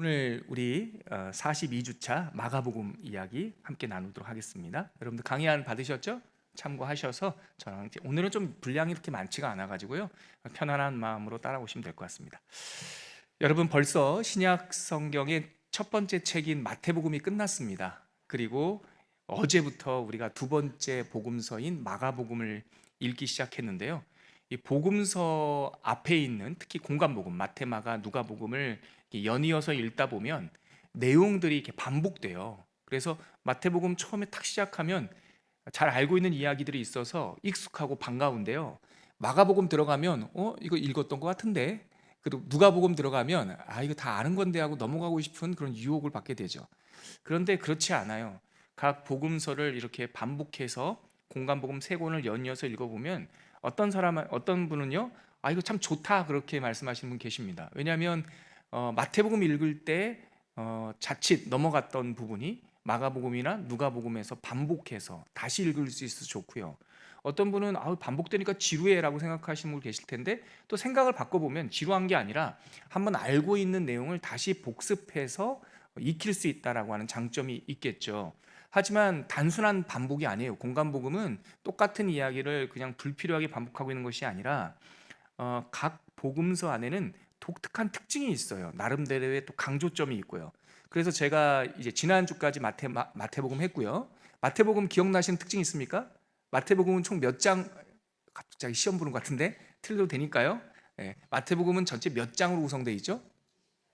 오늘 우리 42주차 마가복음 이야기 함께 나누도록 하겠습니다. 여러분들 강의안 받으셨죠? 참고하셔서 저랑 오늘은 좀 분량이 이렇게 많지가 않아 가지고요. 편안한 마음으로 따라오시면 될 것 같습니다. 여러분 벌써 신약 성경의 첫 번째 책인 마태복음이 끝났습니다. 그리고 어제부터 우리가 두 번째 복음서인 마가복음을 읽기 시작했는데요. 이 복음서 앞에 있는 특히 공관복음, 마태, 마가, 누가복음을 연이어서 읽다 보면 내용들이 이렇게 반복돼요. 그래서 마태복음 처음에 딱 시작하면 잘 알고 있는 이야기들이 있어서 익숙하고 반가운데요. 마가복음 들어가면 이거 읽었던 것 같은데, 그리고 누가복음 들어가면 이거 다 아는 건데 하고 넘어가고 싶은 그런 유혹을 받게 되죠. 그런데 그렇지 않아요. 각 복음서를 이렇게 반복해서 공관복음 세 권을 연이어서 읽어보면 어떤 분은요, 이거 참 좋다 그렇게 말씀하시는 분 계십니다. 왜냐하면 마태복음 읽을 때 자칫 넘어갔던 부분이 마가복음이나 누가복음에서 반복해서 다시 읽을 수 있어서 좋고요. 어떤 분은 반복되니까 지루해라고 생각하시는 분 계실 텐데, 또 생각을 바꿔보면 지루한 게 아니라 한번 알고 있는 내용을 다시 복습해서 익힐 수 있다라고 하는 장점이 있겠죠. 하지만 단순한 반복이 아니에요. 공관복음은 똑같은 이야기를 그냥 불필요하게 반복하고 있는 것이 아니라 각 복음서 안에는 독특한 특징이 있어요. 나름대로의 또 강조점이 있고요. 그래서 제가 이제 지난주까지 마태복음 했고요. 마태복음 기억나시는 특징 있습니까? 마태복음은 총 몇 장, 갑자기 시험 보는 것 같은데 틀려도 되니까요. 마태복음은 전체 몇 장으로 구성되어 있죠?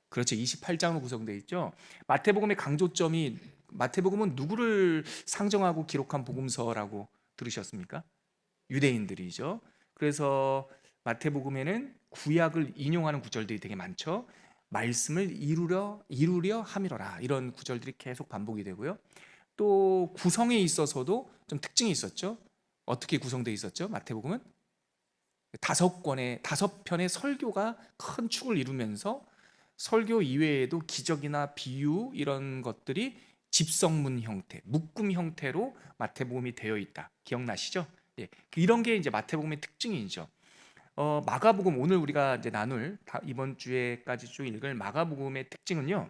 그렇죠. 28장으로 구성되어 있죠. 마태복음의 강조점이, 마태복음은 누구를 상정하고 기록한 복음서라고 들으셨습니까? 유대인들이죠. 그래서 마태복음에는 구약을 인용하는 구절들이 되게 많죠. 말씀을 이루려 함이로라, 이런 구절들이 계속 반복이 되고요. 또 구성에 있어서도 좀 특징이 있었죠. 어떻게 구성되어 있었죠? 마태복음은 다섯 편의 설교가 큰 축을 이루면서 설교 이외에도 기적이나 비유 이런 것들이 집성문 형태, 묶음 형태로 마태복음이 되어 있다. 기억나시죠? 예, 이런 게 이제 마태복음의 특징이죠. 마가복음, 오늘 우리가 이제 나눌 이번 주에까지 쭉 읽을 마가복음의 특징은요,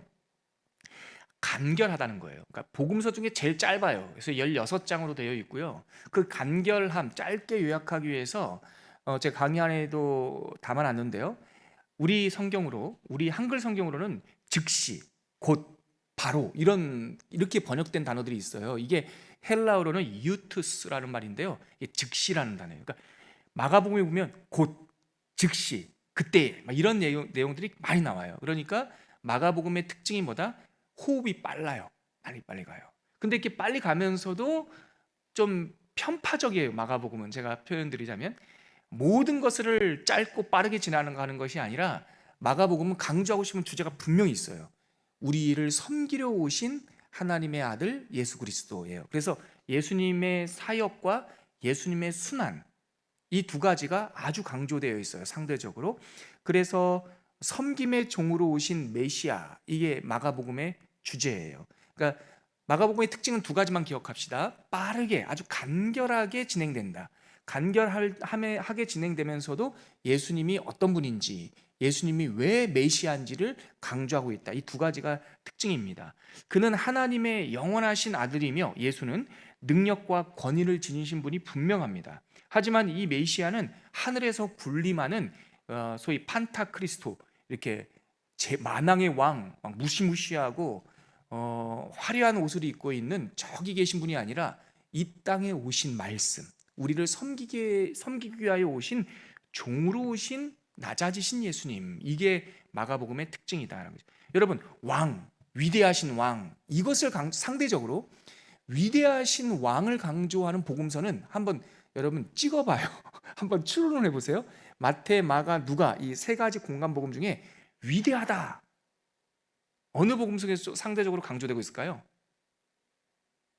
간결하다는 거예요. 그러니까 복음서 중에 제일 짧아요. 그래서 16장으로 되어 있고요. 그 간결함, 짧게 요약하기 위해서 제 강의 안에도 담아놨는데요. 우리 한글 성경으로는 즉시, 곧, 바로 이렇게 번역된 단어들이 있어요. 이게 헬라어로는 유투스라는 말인데요. 이게 즉시라는 단어예요. 그러니까 마가복음에 보면 곧, 즉시, 그때 이런 내용들이 많이 나와요. 그러니까 마가복음의 특징이 뭐다? 호흡이 빨라요. 빨리 가요. 근데 이렇게 빨리 가면서도 좀 편파적이에요. 마가복음은 제가 표현드리자면 모든 것을 짧고 빠르게 지나가는 것이 아니라, 마가복음은 강조하고 싶은 주제가 분명히 있어요. 우리를 섬기려 오신 하나님의 아들 예수 그리스도예요. 그래서 예수님의 사역과 예수님의 순환, 이 두 가지가 아주 강조되어 있어요, 상대적으로. 그래서 섬김의 종으로 오신 메시아, 이게 마가복음의 주제예요. 그러니까 마가복음의 특징은 두 가지만 기억합시다. 빠르게, 아주 간결하게 진행된다. 간결하게 진행되면서도 예수님이 어떤 분인지, 예수님이 왜 메시아인지를 강조하고 있다. 이 두 가지가 특징입니다. 그는 하나님의 영원하신 아들이며 예수는 능력과 권위를 지니신 분이 분명합니다. 하지만 이 메시아는 하늘에서 군림하는 소위 판타크리스토, 이렇게 만왕의 왕, 막 무시무시하고 화려한 옷을 입고 있는 저기 계신 분이 아니라 이 땅에 오신 말씀, 우리를 섬기기 위하여 오신 종으로 오신 낮아지신 예수님, 이게 마가복음의 특징이다. 여러분, 왕, 위대하신 왕, 이것을 상대적으로 위대하신 왕을 강조하는 복음서는 한번 여러분 찍어봐요. 한번 추론을 해보세요. 마태, 마가, 누가, 이 세 가지 공간복음 중에 위대하다, 어느 복음서에 상대적으로 강조되고 있을까요?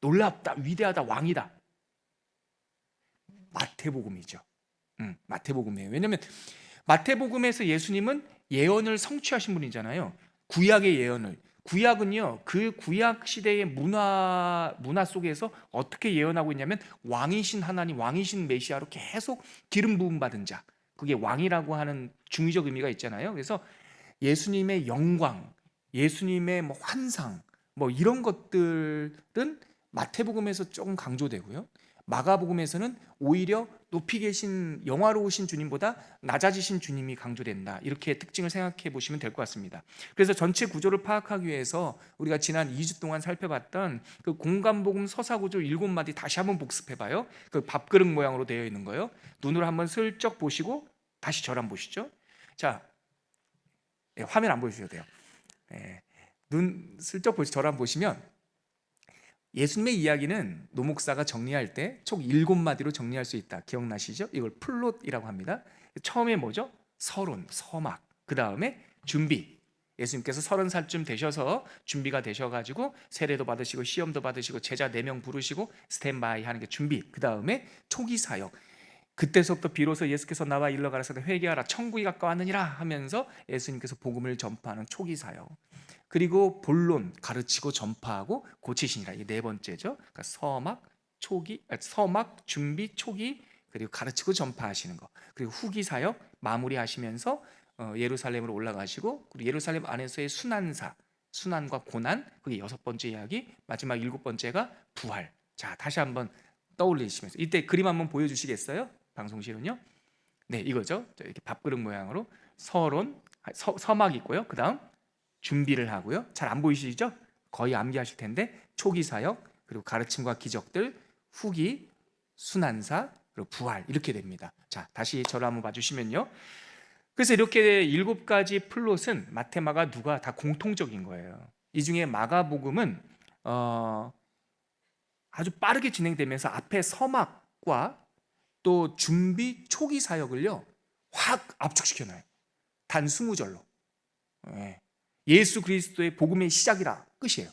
놀랍다, 위대하다, 왕이다, 마태복음이죠. 마태복음이에요. 왜냐하면 마태복음에서 예수님은 예언을 성취하신 분이잖아요. 구약의 예언을. 구약은요, 그 구약 시대의 문화 속에서 어떻게 예언하고 있냐면, 왕이신 하나님, 왕이신 메시아로 계속 기름 부음 받은 자, 그게 왕이라고 하는 중의적 의미가 있잖아요. 그래서 예수님의 영광, 예수님의 뭐 환상 뭐 이런 것들은 마태복음에서 조금 강조되고요. 마가복음에서는 오히려 높이 계신 영화로우신 주님보다 낮아지신 주님이 강조된다. 이렇게 특징을 생각해 보시면 될 것 같습니다. 그래서 전체 구조를 파악하기 위해서 우리가 지난 2주 동안 살펴봤던 그 공간복음 서사구조 7마디 다시 한번 복습해 봐요. 그 밥그릇 모양으로 되어 있는 거예요. 눈으로 한번 슬쩍 보시고 다시 저를 한번 보시죠. 자, 화면 안 보여주셔도 돼요. 눈 슬쩍 저를 한번 보시면 예수님의 이야기는 노 목사가 정리할 때 총 7마디로 정리할 수 있다. 기억나시죠? 이걸 플롯이라고 합니다. 처음에 뭐죠? 서론, 서막. 그 다음에 준비. 예수님께서 30살쯤 되셔서 준비가 되셔가지고 세례도 받으시고 시험도 받으시고 제자 4명 부르시고 스탠바이 하는 게 준비. 그 다음에 초기 사역. 그때서부터 비로소 예수께서 나와 일러 가라사대 회개하라 천국이 가까웠느니라 하면서 예수님께서 복음을 전파하는 초기 사역. 그리고 본론 가르치고 전파하고 고치시니라. 이게 4번째죠. 그러니까 서막, 준비, 초기, 그리고 가르치고 전파하시는 거. 그리고 후기 사역 마무리하시면서 예루살렘으로 올라가시고 그리고 예루살렘 안에서의 순환사, 순환과 고난. 그게 6번째 이야기. 마지막 7번째가 부활. 자, 다시 한번 떠올리시면서 이때 그림 한번 보여주시겠어요? 방송실은요. 네, 이거죠. 이렇게 밥그릇 모양으로 서론, 서막 있고요. 그 다음 준비를 하고요. 잘 안 보이시죠? 거의 암기하실 텐데 초기 사역, 그리고 가르침과 기적들, 후기, 순환사, 그리고 부활 이렇게 됩니다. 자, 다시 저를 한번 봐주시면요. 그래서 이렇게 7가지 플롯은 마태, 마가, 누가 다 공통적인 거예요. 이 중에 마가복음은 아주 빠르게 진행되면서 앞에 서막과 또 준비 초기 사역을요 확 압축시켜놔요. 단 20절로. 예수 그리스도의 복음의 시작이라 끝이에요.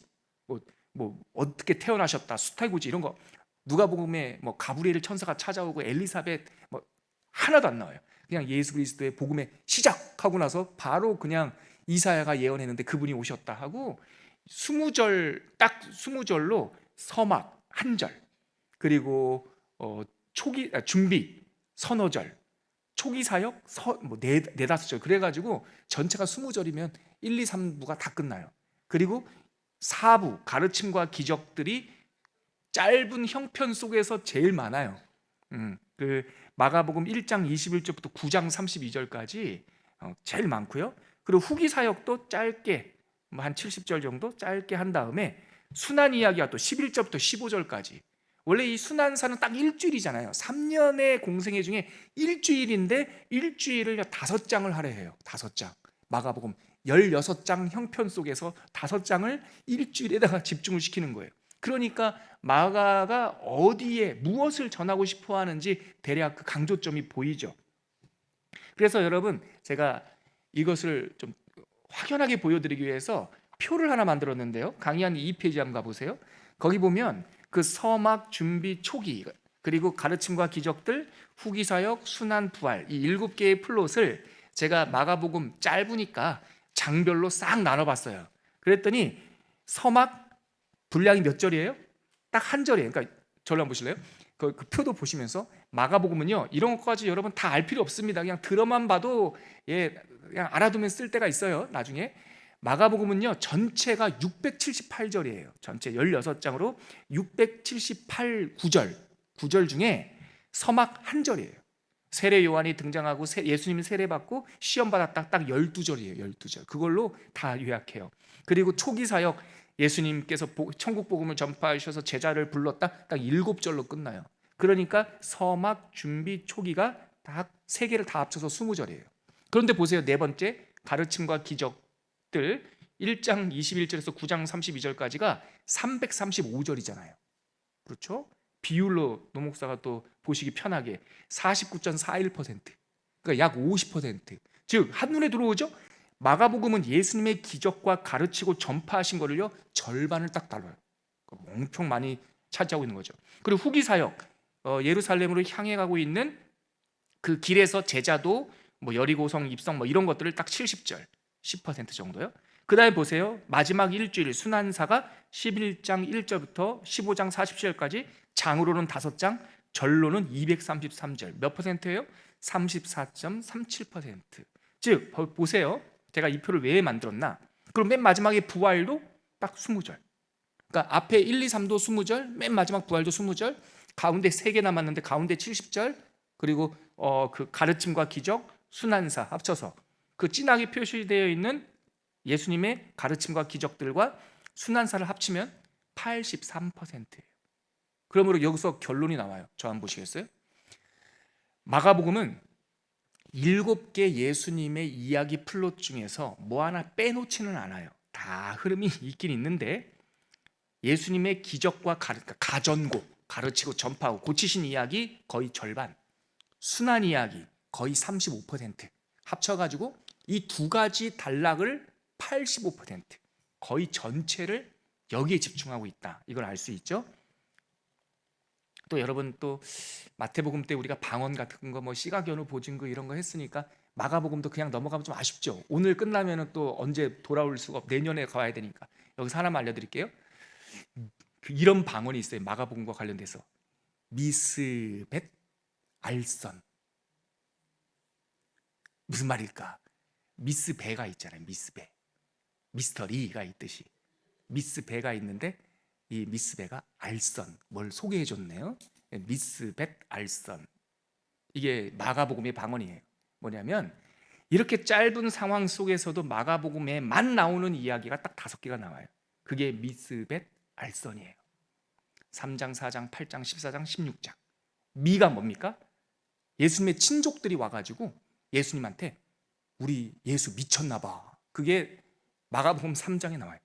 뭐 어떻게 태어나셨다, 수탈구지 이런 거 누가복음에 뭐 가브리엘 천사가 찾아오고 엘리사벳 뭐 하나도 안 나와요. 그냥 예수 그리스도의 복음의 시작하고 나서 바로 그냥 이사야가 예언했는데 그분이 오셨다 하고 20절 딱 20절로 서막 한 절, 그리고 초기 준비 서너 절, 초기 사역 네다섯 절. 그래가지고 전체가 20절이면 1, 2, 3부가 다 끝나요. 그리고 4부 가르침과 기적들이 짧은 형편 속에서 제일 많아요. 그 마가복음 1장 21절부터 9장 32절까지 제일 많고요. 그리고 후기 사역도 짧게 한 70절 정도 짧게 한 다음에 순환 이야기가 또 11절부터 15절까지. 원래 이 순환사는 딱 일주일이잖아요. 3년의 공생애 중에 일주일인데 일주일을 5장을 하려 해요. 5장. 마가복음 16장 형편 속에서 5장을 일주일에다가 집중을 시키는 거예요. 그러니까 마가가 어디에 무엇을 전하고 싶어 하는지 대략 그 강조점이 보이죠. 그래서 여러분, 제가 이것을 좀 확연하게 보여드리기 위해서 표를 하나 만들었는데요. 강의 한 2페이지 한번 가보세요. 거기 보면 그 서막, 준비, 초기, 그리고 가르침과 기적들, 후기 사역, 순환, 부활 이 7개의 플롯을 제가 마가복음 짧으니까 장별로 싹 나눠봤어요. 그랬더니 서막 분량이 몇 절이에요? 딱 한 절이에요. 그러니까 저를 한번 보실래요? 그 표도 보시면서 마가복음은요 이런 것까지 여러분 다 알 필요 없습니다. 그냥 들어만 봐도 그냥 알아두면 쓸 때가 있어요. 나중에 마가복음은요 전체가 678절이에요. 전체 16장으로 678 9절 중에 서막 한 절이에요. 세례 요한이 등장하고 예수님이 세례받고 시험 받았다 딱 12절이에요. 12절. 그걸로 다 요약해요. 그리고 초기 사역 예수님께서 천국 복음을 전파하셔서 제자를 불렀다 딱 7절로 끝나요. 그러니까 서막, 준비, 초기가 딱 3개를 다 합쳐서 20절이에요. 그런데 보세요. 4번째 가르침과 기적들 1장 21절에서 9장 32절까지가 335절이잖아요. 그렇죠? 비율로 노 목사가 또 보시기 편하게 49.41%, 그러니까 약 50%. 즉 한눈에 들어오죠? 마가복음은 예수님의 기적과 가르치고 전파하신 거를요 절반을 딱 달라요. 엄청 많이 차지하고 있는 거죠. 그리고 후기 사역 예루살렘으로 향해 가고 있는 그 길에서 제자도 뭐 여리고성 입성 뭐 이런 것들을 딱 70절 10% 정도요. 그 다음에 보세요. 마지막 일주일 순환사가 11장 1절부터 15장 47절까지, 장으로는 5장, 절로는 233절. 몇 퍼센트예요? 34.37%. 즉 보세요. 제가 이 표를 왜 만들었나? 그리고 맨 마지막에 부활도 딱 20절. 그러니까 앞에 1, 2, 3도 20절, 맨 마지막 부활도 20절, 가운데 3개 남았는데 가운데 70절, 그리고 그 가르침과 기적, 순환사 합쳐서 그 진하게 표시되어 있는 예수님의 가르침과 기적들과 순환사를 합치면 83%예요. 그러므로 여기서 결론이 나와요. 저 한번 보시겠어요? 마가복음은 7개 예수님의 이야기 플롯 중에서 뭐 하나 빼놓지는 않아요. 다 흐름이 있긴 있는데 예수님의 기적과 가전고, 가르치고 전파하고 고치신 이야기 거의 절반, 순환 이야기 거의 35%, 합쳐가지고 이 두 가지 단락을 85%, 거의 전체를 여기에 집중하고 있다. 이걸 알 수 있죠. 또 여러분, 또 마태복음 때 우리가 방언 같은 거, 뭐 시각연후 보증거 이런 거 했으니까 마가복음도 그냥 넘어가면 좀 아쉽죠. 오늘 끝나면은 또 언제 돌아올 수가 내년에 가야 되니까. 여기서 하나만 알려드릴게요. 이런 방언이 있어요. 마가복음과 관련돼서 미스벳 알선. 무슨 말일까? 미스배가 있잖아요. 미스배, 미스터리가 있듯이 미스배가 있는데 이 미스배가 알선, 뭘 소개해 줬네요. 미스벳 알선. 이게 마가복음의 방언이에요. 뭐냐면 이렇게 짧은 상황 속에서도 마가복음에만 나오는 이야기가 딱 5개가 나와요. 그게 미스벳 알선이에요. 3장, 4장, 8장, 14장, 16장. 미가 뭡니까? 예수님의 친족들이 와가지고 예수님한테 우리 예수 미쳤나 봐. 그게 마가복음 3장에 나와요.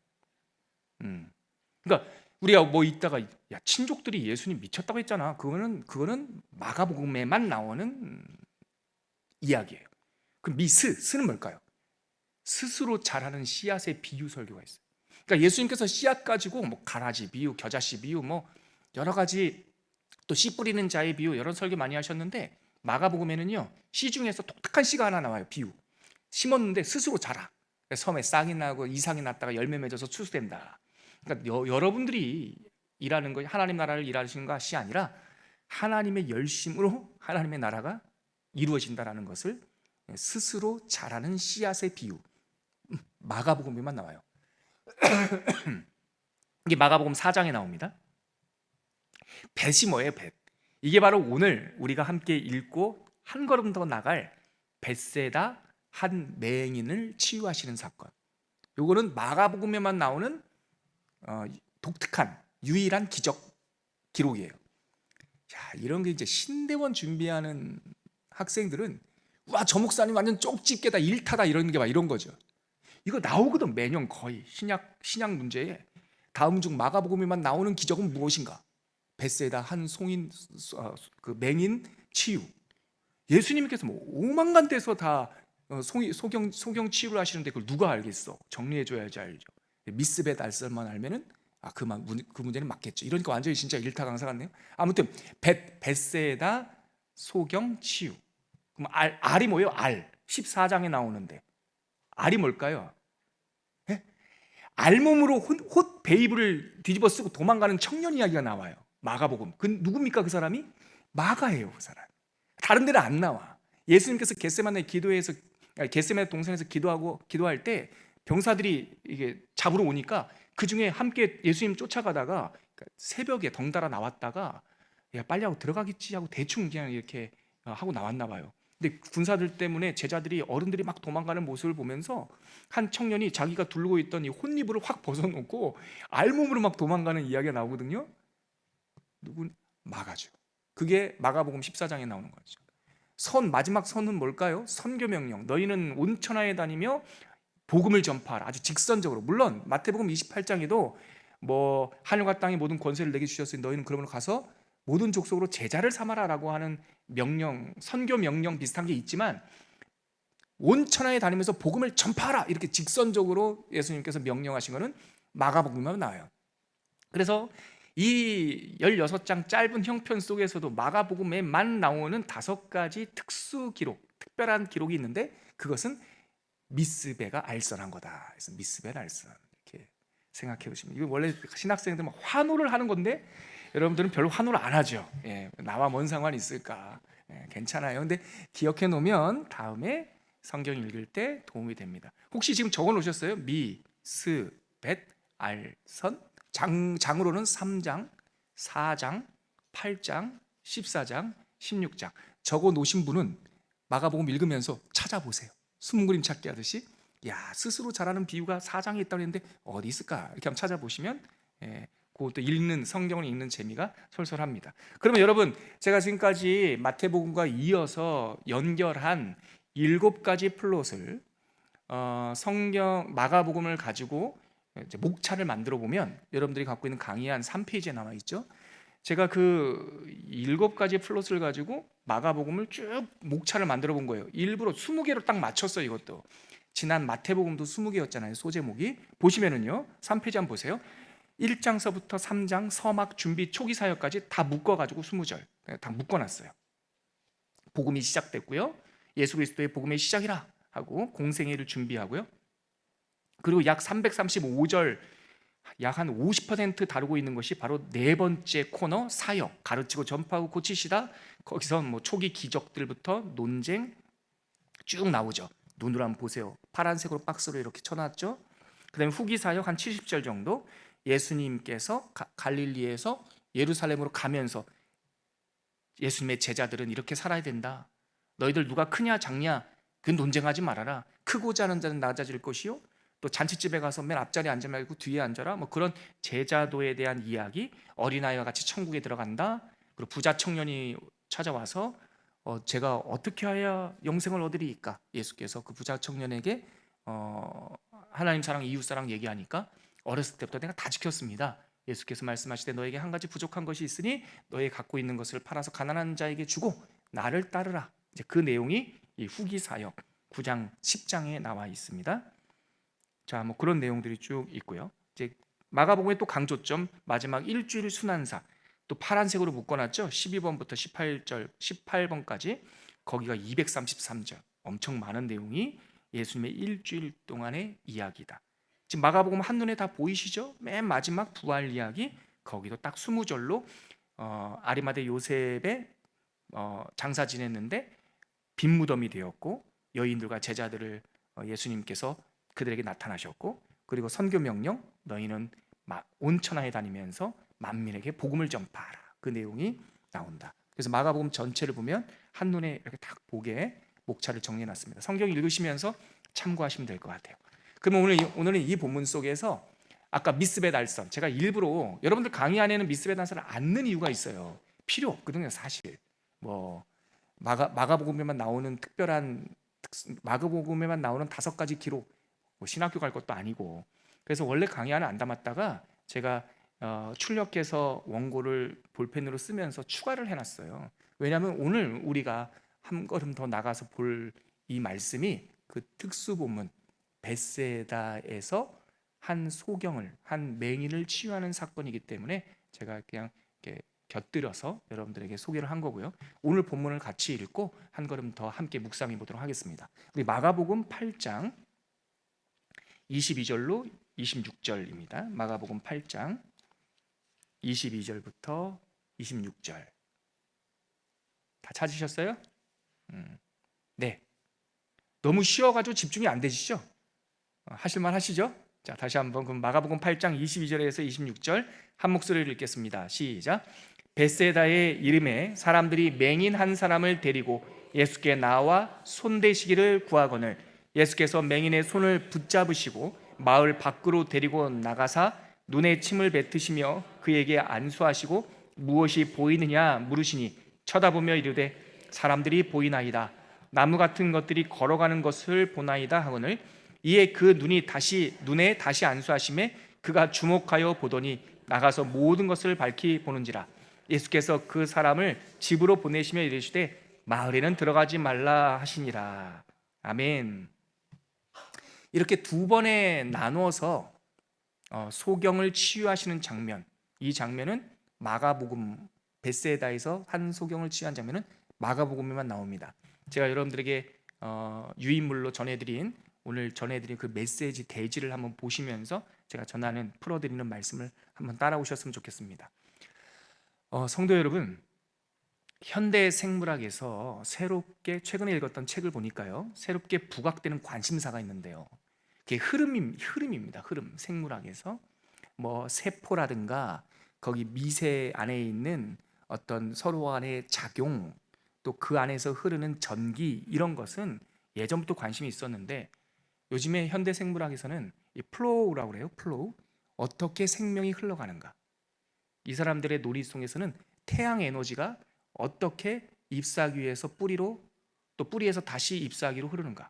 그러니까 우리가 뭐 있다가 야, 친족들이 예수님 미쳤다고 했잖아. 그거는 마가복음에만 나오는 이야기예요. 그 스는 뭘까요? 스스로 자라는 씨앗의 비유 설교가 있어요. 그러니까 예수님께서 씨앗 가지고 뭐 가라지 비유, 겨자씨 비유, 뭐 여러 가지, 또 씨 뿌리는 자의 비유, 여러 설교 많이 하셨는데 마가복음에는요, 씨 중에서 독특한 씨가 하나 나와요. 비유. 심었는데 스스로 자라. 섬에 싹이 나고 이상이 났다가 열매 맺어서 추수된다. 그러니까 여러분들이 일하는 거, 하나님 나라를 일하시는 것이 아니라 하나님의 열심으로 하나님의 나라가 이루어진다라는 것을 스스로 자라는 씨앗의 비유, 마가복음에만 나와요. 이게 마가복음 4장에 나옵니다. 벳이 뭐예요? 벳. 이게 바로 오늘 우리가 함께 읽고 한 걸음 더 나갈 벳세다 한 맹인을 치유하시는 사건. 요거는 마가복음에만 나오는 독특한 유일한 기적 기록이에요. 자, 이런 게 이제 신대원 준비하는 학생들은 와, 저 목사님 완전 쪽집게다, 일타다, 이런 게 막 이런 거죠. 이거 나오거든. 매년 거의 신약 문제에 다음 중 마가복음에만 나오는 기적은 무엇인가? 벳세다 한 그 맹인 치유. 예수님께서 뭐 5만 데서 다 소경 치유를 하시는데 그걸 누가 알겠어? 정리해줘야지 알죠. 미스벳 알선만 알면은 그 문제는 맞겠죠. 이러니까 완전히 진짜 일타 강사 같네요. 아무튼 벳세다 소경 치유. 그럼 알이 뭐예요? 알. 14장에 나오는데 알이 뭘까요? 예? 알몸으로 홑 베이브를 뒤집어 쓰고 도망가는 청년 이야기가 나와요. 마가복음. 그 누굽니까? 그 사람이? 마가예요. 그 사람. 다른 데는 안 나와. 예수님께서 겟세마네 동산에서 기도할 때 병사들이 이게 잡으러 오니까 그 중에 함께 예수님 쫓아가다가 새벽에 덩달아 나왔다가 야, 빨리 하고 들어가겠지 하고 대충 그냥 이렇게 하고 나왔나 봐요. 근데 군사들 때문에 제자들이, 어른들이 막 도망가는 모습을 보면서 한 청년이 자기가 두르고 있던 이 혼니부를 확 벗어놓고 알몸으로 막 도망가는 이야기가 나오거든요. 마가죠. 그게 마가복음 14장에 나오는 거죠. 마지막 선은 뭘까요? 선교 명령. 너희는 온 천하에 다니며 복음을 전파하라. 아주 직선적으로. 물론 마태복음 28장에도 뭐 하늘과 땅의 모든 권세를 내게 주셨으니 너희는 그러므로 가서 모든 족속으로 제자를 삼아라라고 하는 명령, 선교 명령 비슷한 게 있지만 온 천하에 다니면서 복음을 전파하라 이렇게 직선적으로 예수님께서 명령하신 것은 마가복음에만 나와요. 그래서 이 16장 짧은 형편 속에서도 마가복음에만 나오는 5가지 특수 기록, 특별한 기록이 있는데 그것은 미스베가 알선한 거다. 그래서 미스베 알선 이렇게 생각해 보시면, 이거 원래 신학생들은 환호를 하는 건데 여러분들은 별로 환호를 안 하죠. 예, 나와 뭔 상관이 있을까? 예, 괜찮아요. 근데 기억해 놓으면 다음에 성경 읽을 때 도움이 됩니다. 혹시 지금 적어 놓으셨어요? 스, 벳, 알, 선. 장으로는 3장, 4장, 8장, 14장, 16장. 적어 놓으신 분은 마가복음 읽으면서 찾아보세요. 숨은 그림 찾기 하듯이. 야, 스스로 잘하는 비유가 4장에 있다고 했는데 어디 있을까? 이렇게 한번 찾아보시면 그것도 성경을 읽는 재미가 솔솔합니다. 그러면 여러분, 제가 지금까지 마태복음과 이어서 연결한 7가지 플롯을 성경 마가복음을 가지고 이제 목차를 만들어 보면 여러분들이 갖고 있는 강의 한 3페이지에 나와 있죠. 제가 그 7가지 플롯을 가지고 마가복음을 쭉 목차를 만들어 본 거예요. 일부러 20개로 딱 맞췄어요. 이것도 지난 마태복음도 20개였잖아요. 소제목이. 보시면은요, 3페이지 한번 보세요. 1장서부터 3장 서막 준비 초기 사역까지 다 묶어가지고 20절 다 묶어놨어요. 복음이 시작됐고요, 예수 그리스도의 복음의 시작이라 하고 공생애를 준비하고요, 그리고 약 335절 약 한 50% 다루고 있는 것이 바로 네 번째 코너, 사역, 가르치고 전파하고 고치시다. 거기서 뭐 초기 기적들부터 논쟁 쭉 나오죠. 눈으로 한번 보세요. 파란색으로 박스로 이렇게 쳐놨죠. 그 다음에 후기 사역 한 70절 정도, 예수님께서 갈릴리에서 예루살렘으로 가면서 예수님의 제자들은 이렇게 살아야 된다, 너희들 누가 크냐 작냐 그 논쟁하지 말아라, 크고자 하는 자는 낮아질 것이요, 또 잔치집에 가서 맨 앞자리에 앉지 말고 뒤에 앉아라, 뭐 그런 제자도에 대한 이야기, 어린아이와 같이 천국에 들어간다. 그리고 부자 청년이 찾아와서 제가 어떻게 해야 영생을 얻으리이까, 예수께서 그 부자 청년에게 하나님 사랑 이웃 사랑 얘기하니까 어렸을 때부터 내가 다 지켰습니다. 예수께서 말씀하시되 너에게 한 가지 부족한 것이 있으니 너의 갖고 있는 것을 팔아서 가난한 자에게 주고 나를 따르라. 이제 그 내용이 이 후기 사역 9장 10장에 나와 있습니다. 자, 뭐 그런 내용들이 쭉 있고요. 이제 마가복음의 또 강조점, 마지막 일주일 순환사 또 파란색으로 묶어놨죠. 12번부터 18번까지 거기가 233절, 엄청 많은 내용이 예수님의 일주일 동안의 이야기다. 지금 마가복음 한눈에 다 보이시죠? 맨 마지막 부활 이야기, 거기도 딱 20절로 아리마대 요셉의 장사 지냈는데 빈 무덤이 되었고 여인들과 제자들을 예수님께서 그들에게 나타나셨고, 그리고 선교 명령, 너희는 온 천하에 다니면서 만민에게 복음을 전파하라, 그 내용이 나온다. 그래서 마가복음 전체를 보면 한눈에 이렇게 딱 보게 목차를 정리해놨습니다. 성경 읽으시면서 참고하시면 될 것 같아요. 그러면 오늘은 이 본문 속에서 아까 미스벳 알선, 제가 일부러 여러분들 강의 안에는 미스벳 알선을 안 넣는 이유가 있어요. 필요 없거든요, 사실. 뭐 마가복음에만 나오는 마가복음에만 나오는 5가지 기록, 뭐 신학교 갈 것도 아니고. 그래서 원래 강의 안에 안 담았다가 제가 출력해서 원고를 볼펜으로 쓰면서 추가를 해놨어요. 왜냐하면 오늘 우리가 한 걸음 더 나가서 볼 이 말씀이 그 특수본문 벳세다에서 한 맹인을 치유하는 사건이기 때문에 제가 그냥 이렇게 곁들여서 여러분들에게 소개를 한 거고요. 오늘 본문을 같이 읽고 한 걸음 더 함께 묵상해 보도록 하겠습니다. 우리 마가복음 8장 22절로 26절입니다. 마가복음 8장 22절부터 26절. 다 찾으셨어요? 네. 너무 쉬워가지고 집중이 안 되시죠? 하실만 하시죠? 자, 다시 한번 그럼 마가복음 8장 22절에서 26절 한 목소리를 읽겠습니다. 시작. 벳세다의 이름에 사람들이 맹인 한 사람을 데리고 예수께 나와 손대시기를 구하거늘 예수께서 맹인의 손을 붙잡으시고 마을 밖으로 데리고 나가사 눈에 침을 뱉으시며 그에게 안수하시고 무엇이 보이느냐 물으시니 쳐다보며 이르되 사람들이 보이나이다. 나무 같은 것들이 걸어가는 것을 보나이다 하거늘 이에 그 눈에 다시 안수하심에 그가 주목하여 보더니 나가서 모든 것을 밝히 보는지라. 예수께서 그 사람을 집으로 보내시며 이르시되 마을에는 들어가지 말라 하시니라. 아멘. 이렇게 두 번에 나누어서 소경을 치유하시는 장면, 이 장면은 마가복음 벳세다에서 한 소경을 치유한 장면은 마가복음에만 나옵니다. 제가 여러분들에게 유인물로 오늘 전해드린 그 메시지 대지를 한번 보시면서 제가 풀어드리는 말씀을 한번 따라오셨으면 좋겠습니다. 성도 여러분, 현대 생물학에서 새롭게 최근에 읽었던 책을 보니까요, 새롭게 부각되는 관심사가 있는데요, 그게 흐름입니다. 흐름. 생물학에서 뭐 세포라든가 거기 미세 안에 있는 어떤 서로 간의 작용, 또 그 안에서 흐르는 전기, 이런 것은 예전부터 관심이 있었는데 요즘에 현대 생물학에서는 이 플로우라고 그래요. 플로우. 어떻게 생명이 흘러가는가. 이 사람들의 논리 속에서는 태양 에너지가 어떻게 잎사귀에서 뿌리로, 또 뿌리에서 다시 잎사귀로 흐르는가.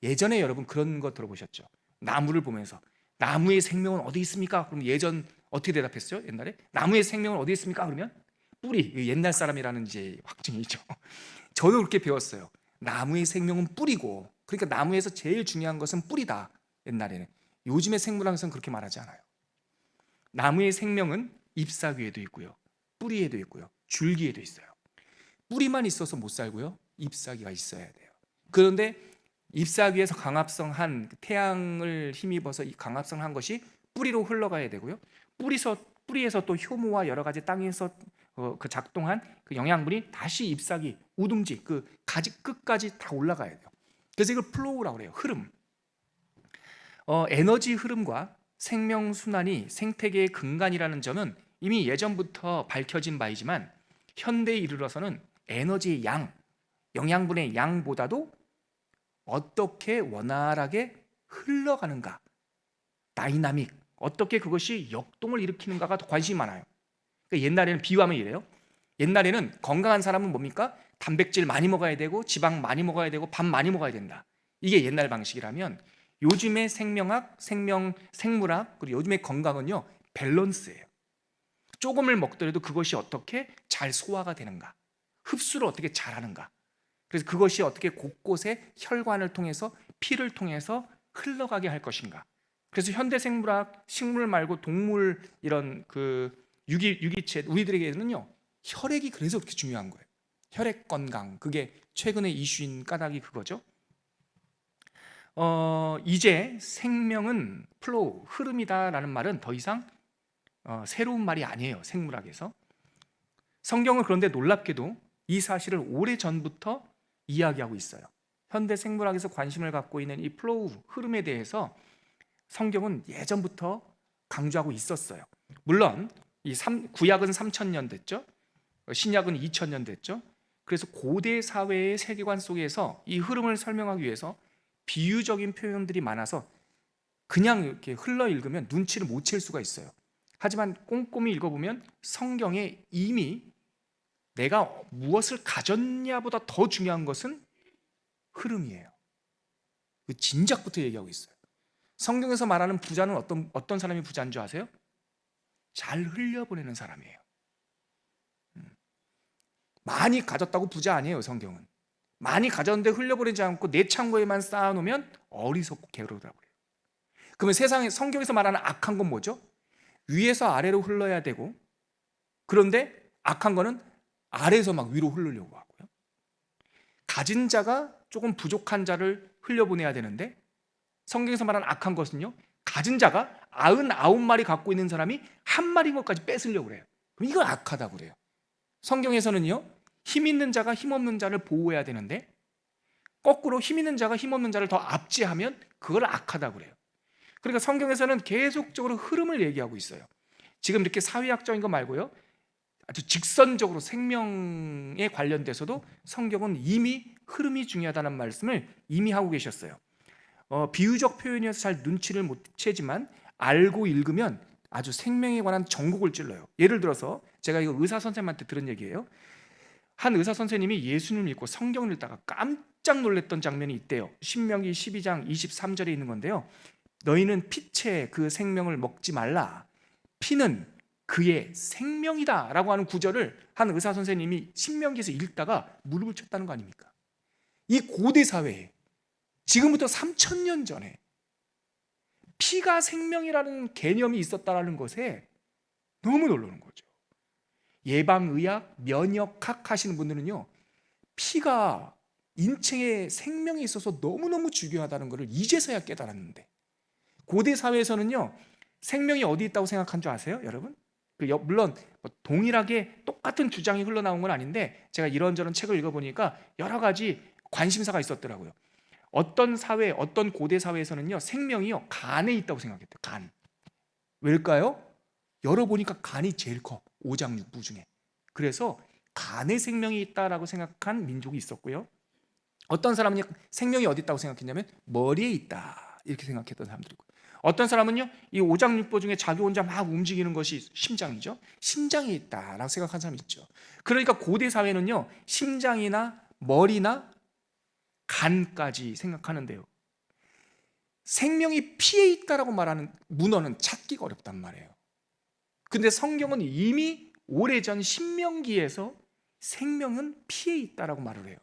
예전에 여러분 그런 거 들어보셨죠? 나무를 보면서 나무의 생명은 어디 있습니까? 그럼 예전 어떻게 대답했어요? 옛날에 나무의 생명은 어디 있습니까? 그러면 뿌리. 옛날 사람이라는 이제 확증이죠. 저도 그렇게 배웠어요. 나무의 생명은 뿌리고, 그러니까 나무에서 제일 중요한 것은 뿌리다. 옛날에는. 요즘의 생물학에서는 그렇게 말하지 않아요. 나무의 생명은 잎사귀에도 있고요, 뿌리에도 있고요, 줄기에도 있어요. 뿌리만 있어서 못 살고요, 잎사귀가 있어야 돼요. 그런데 잎사귀에서 강합성한 태양을 힘입어서 이 강합성한 것이 뿌리로 흘러가야 되고요, 뿌리에서 또 효모와 여러 가지 땅에서 그 작동한 그 영양분이 다시 잎사귀, 우둥지, 그 가지 끝까지 다 올라가야 돼요. 그래서 이걸 플로우라고 그래요. 흐름. 에너지 흐름과 생명 순환이 생태계의 근간이라는 점은 이미 예전부터 밝혀진 바이지만 현대에 이르러서는 에너지의 양, 영양분의 양보다도 어떻게 원활하게 흘러가는가, 다이나믹, 어떻게 그것이 역동을 일으키는가가 더 관심이 많아요. 그러니까 옛날에는 비유하면 이래요. 옛날에는 건강한 사람은 뭡니까? 단백질 많이 먹어야 되고 지방 많이 먹어야 되고 밥 많이 먹어야 된다. 이게 옛날 방식이라면 요즘의 생물학, 그리고 요즘의 건강은요, 밸런스예요. 조금을 먹더라도 그것이 어떻게 잘 소화가 되는가, 흡수를 어떻게 잘하는가, 그래서 그것이 어떻게 곳곳에 혈관을 통해서, 피를 통해서 흘러가게 할 것인가. 그래서 현대 생물학, 식물 말고 동물, 이런 그 유기체, 우리들에게는요, 혈액이 그래서 그렇게 중요한 거예요. 혈액 건강, 그게 최근에 이슈인 까닭이 그거죠. 이제 생명은 플로우, 흐름이다라는 말은 더 이상 새로운 말이 아니에요. 생물학에서. 성경은 그런데 놀랍게도 이 사실을 오래전부터 이야기하고 있어요. 현대 생물학에서 관심을 갖고 있는 이 플로우, 흐름에 대해서 성경은 예전부터 강조하고 있었어요. 물론 구약은 3000년 됐죠. 신약은 2000년 됐죠. 그래서 고대 사회의 세계관 속에서 이 흐름을 설명하기 위해서 비유적인 표현들이 많아서 그냥 이렇게 흘러 읽으면 눈치를 못 챌 수가 있어요. 하지만 꼼꼼히 읽어보면 성경에 이미 내가 무엇을 가졌냐보다 더 중요한 것은 흐름이에요. 그 진작부터 얘기하고 있어요. 성경에서 말하는 부자는 어떤 사람이 부자인 줄 아세요? 잘 흘려보내는 사람이에요. 많이 가졌다고 부자 아니에요. 성경은 많이 가졌는데 흘려보내지 않고 내 창고에만 쌓아놓으면 어리석고 게으르다고 해요. 그러면 세상에, 성경에서 말하는 악한 건 뭐죠? 위에서 아래로 흘러야 되고, 그런데 악한 거는 아래에서 막 위로 흐르려고 하고요. 가진 자가 조금 부족한 자를 흘려보내야 되는데 성경에서 말하는 악한 것은요, 가진 자가 99마리 갖고 있는 사람이 한 마리인 것까지 뺏으려고 그래요. 그럼 이걸 악하다고 그래요. 성경에서는요, 힘 있는 자가 힘 없는 자를 보호해야 되는데 거꾸로 힘 있는 자가 힘 없는 자를 더 압제하면 그걸 악하다고 그래요. 그러니까 성경에서는 계속적으로 흐름을 얘기하고 있어요. 지금 이렇게 사회학적인 거 말고요, 아주 직선적으로 생명에 관련돼서도 성경은 이미 흐름이 중요하다는 말씀을 이미 하고 계셨어요. 비유적 표현이어서 잘 눈치를 못 채지만 알고 읽으면 아주 생명에 관한 전곡을 찔러요. 예를 들어서 제가 이거 의사 선생님한테 들은 얘기예요. 한 의사 선생님이 예수님을 믿고 성경을 읽다가 깜짝 놀랐던 장면이 있대요. 신명기 12장 23절에 있는 건데요. 너희는 피채 그 생명을 먹지 말라. 피는 그의 생명이다 라고 하는 구절을 한 의사 선생님이 신명기에서 읽다가 무릎을 쳤다는 거 아닙니까? 이 고대 사회에 지금부터 3000년 전에 피가 생명이라는 개념이 있었다는 것에 너무 놀라는 거죠. 예방의학, 면역학 하시는 분들은요, 피가 인체의 생명에 있어서 너무너무 중요하다는 것을 이제서야 깨달았는데, 고대 사회에서는요, 생명이 어디 있다고 생각한 줄 아세요, 여러분? 물론 동일하게 똑같은 주장이 흘러나온 건 아닌데 제가 이런저런 책을 읽어보니까 여러 가지 관심사가 있었더라고요. 어떤 사회, 어떤 고대 사회에서는요, 생명이요 간에 있다고 생각했대요. 간. 왜일까요? 열어보니까 간이 제일 커. 오장육부 중에. 그래서 간에 생명이 있다라고 생각한 민족이 있었고요. 어떤 사람은 생명이 어디 있다고 생각했냐면 머리에 있다 이렇게 생각했던 사람들이고, 어떤 사람은요, 이 오장육부 중에 자기 혼자 막 움직이는 것이 심장이죠. 심장이 있다라고 생각한 사람이 있죠. 그러니까 고대 사회는요, 심장이나 머리나 간까지 생각하는데요, 생명이 피에 있다라고 말하는 문헌은 찾기가 어렵단 말이에요. 근데 성경은 이미 오래전 신명기에서 생명은 피에 있다라고 말을 해요.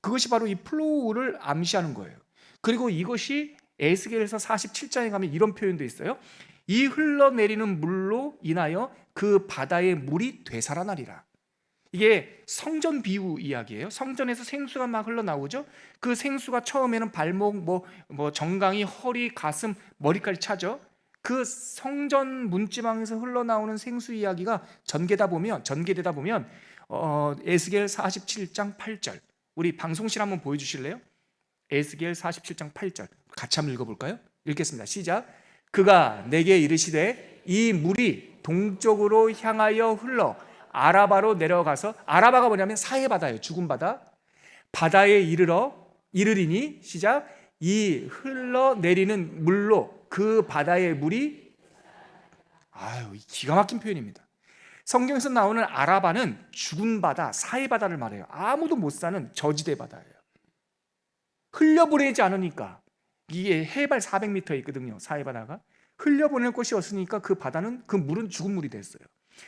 그것이 바로 이 플로우를 암시하는 거예요. 그리고 이것이 에스겔서 47장에 가면 이런 표현도 있어요. 이 흘러내리는 물로 인하여 그 바다의 물이 되살아나리라. 이게 성전 비유 이야기예요. 성전에서 생수가 막 흘러나오죠. 그 생수가 처음에는 발목, 정강이, 허리, 가슴, 머리까지 차죠. 그 성전 문지방에서 흘러나오는 생수 이야기가 전개되다 보면 에스겔 47장 8절, 우리 방송실 한번 보여주실래요? 에스겔 47장 8절 같이 한번 읽어볼까요? 읽겠습니다. 시작. 그가 내게 이르시되 이 물이 동쪽으로 향하여 흘러 아라바로 내려가서, 아라바가 뭐냐면 사해바다예요. 죽은 바다. 바다에 이르리니, 시작. 이 흘러내리는 물로 그 바다의 물이, 기가 막힌 표현입니다. 성경에서 나오는 아라바는 죽은 바다, 사해바다를 말해요. 아무도 못 사는 저지대 바다예요. 흘려보내지 않으니까, 이게 해발 400m에 있거든요. 사해바다가 흘려보낼 곳이 없으니까 그 바다는, 그 물은 죽은 물이 됐어요.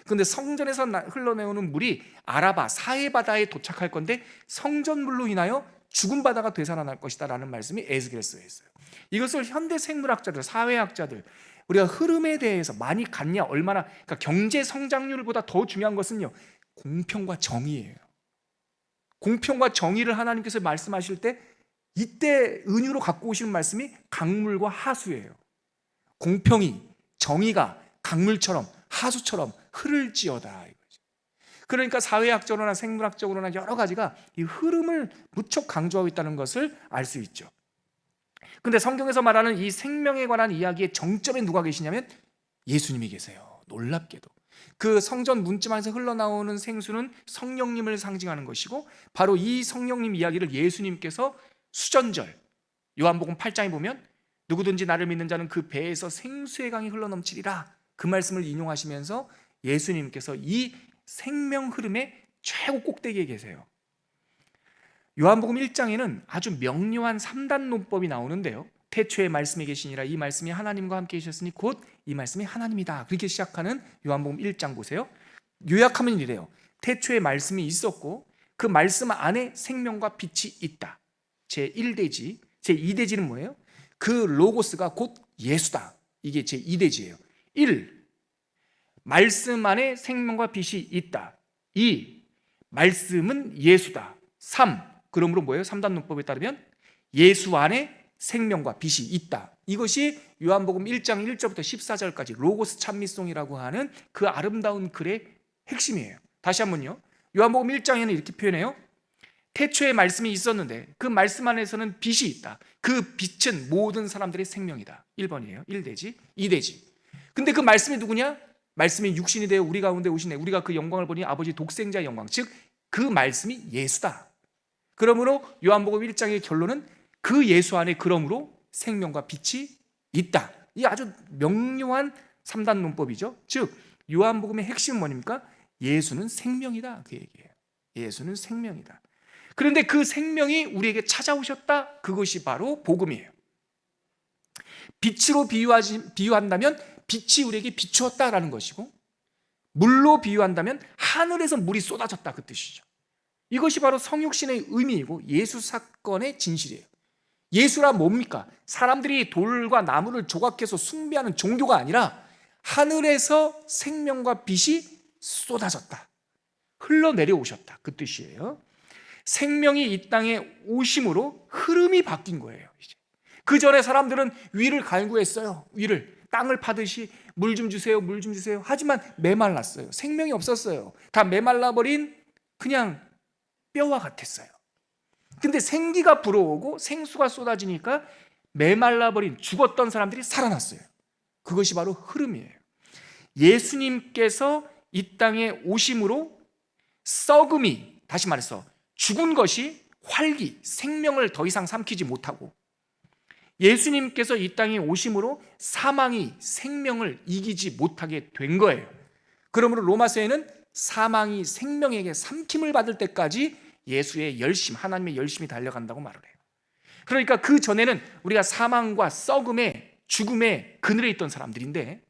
그런데 성전에서 흘러내오는 물이 아라바, 사해바다에 도착할 건데 성전물로 인하여 죽은 바다가 되살아날 것이다 라는 말씀이 에스겔서에 있어요. 이것을 현대 생물학자들, 사회학자들, 우리가 흐름에 대해서 많이 갔냐, 얼마나, 그러니까 경제 성장률보다 더 중요한 것은요, 공평과 정의예요. 공평과 정의를 하나님께서 말씀하실 때 이때 은유로 갖고 오시는 말씀이 강물과 하수예요. 공평이, 정의가 강물처럼, 하수처럼 흐를지어다. 그러니까 사회학적으로나 생물학적으로나 여러 가지가 이 흐름을 무척 강조하고 있다는 것을 알 수 있죠. 근데 성경에서 말하는 이 생명에 관한 이야기의 정점에 누가 계시냐면 예수님이 계세요. 놀랍게도 그 성전 문지방에서 흘러나오는 생수는 성령님을 상징하는 것이고, 바로 이 성령님 이야기를 예수님께서 수전절 요한복음 8장에 보면 누구든지 나를 믿는 자는 그 배에서 생수의 강이 흘러넘치리라, 그 말씀을 인용하시면서 예수님께서 이 생명 흐름의 최고 꼭대기에 계세요. 요한복음 1장에는 아주 명료한 3단 논법이 나오는데요, 태초에 말씀이 계시니라, 이 말씀이 하나님과 함께 계셨으니 곧 이 말씀이 하나님이다, 그렇게 시작하는 요한복음 1장 보세요. 요약하면 이래요. 태초에 말씀이 있었고 그 말씀 안에 생명과 빛이 있다. 제1대지. 제2대지는 뭐예요? 그 로고스가 곧 예수다. 이게 제2대지예요. 1. 말씀 안에 생명과 빛이 있다. 2. 말씀은 예수다. 3. 그러므로 뭐예요? 3단 논법에 따르면 예수 안에 생명과 빛이 있다. 이것이 요한복음 1장 1절부터 14절까지 로고스 찬미송이라고 하는 그 아름다운 글의 핵심이에요. 다시 한번요. 요한복음 1장에는 이렇게 표현해요. 태초에 말씀이 있었는데 그 말씀 안에서는 빛이 있다. 그 빛은 모든 사람들의 생명이다. 1번이에요. 1대지. 2대지. 근데 그 말씀이 누구냐? 말씀이 육신이 되어 우리 가운데 오시네. 우리가 그 영광을 보니 아버지 독생자의 영광, 즉 그 말씀이 예수다. 그러므로 요한복음 1장의 결론은 그 예수 안에 그러므로 생명과 빛이 있다. 이 아주 명료한 3단 논법이죠. 즉 요한복음의 핵심은 뭐입니까? 예수는 생명이다, 그 얘기예요. 예수는 생명이다. 그런데 그 생명이 우리에게 찾아오셨다, 그것이 바로 복음이에요. 빛으로 비유한다면 빛이 우리에게 비추었다라는 것이고, 물로 비유한다면 하늘에서 물이 쏟아졌다, 그 뜻이죠. 이것이 바로 성육신의 의미이고 예수 사건의 진실이에요. 예수란 뭡니까? 사람들이 돌과 나무를 조각해서 숭배하는 종교가 아니라 하늘에서 생명과 빛이 쏟아졌다, 흘러내려오셨다, 그 뜻이에요. 생명이 이 땅에 오심으로 흐름이 바뀐 거예요. 그 전에 사람들은 위를 갈구했어요. 위를, 땅을 파듯이 물 좀 주세요, 물 좀 주세요. 하지만 메말랐어요. 생명이 없었어요. 다 메말라버린 그냥 뼈와 같았어요. 근데 생기가 불어오고 생수가 쏟아지니까 메말라버린 죽었던 사람들이 살아났어요. 그것이 바로 흐름이에요. 예수님께서 이 땅에 오심으로 썩음이, 다시 말해서 죽은 것이 활기, 생명을 더 이상 삼키지 못하고, 예수님께서 이 땅에 오심으로 사망이 생명을 이기지 못하게 된 거예요. 그러므로 로마서에는 사망이 생명에게 삼킴을 받을 때까지 예수의 열심, 하나님의 열심이 달려간다고 말을 해요. 그러니까 그 전에는 우리가 사망과 썩음의 죽음의 그늘에 있던 사람들인데,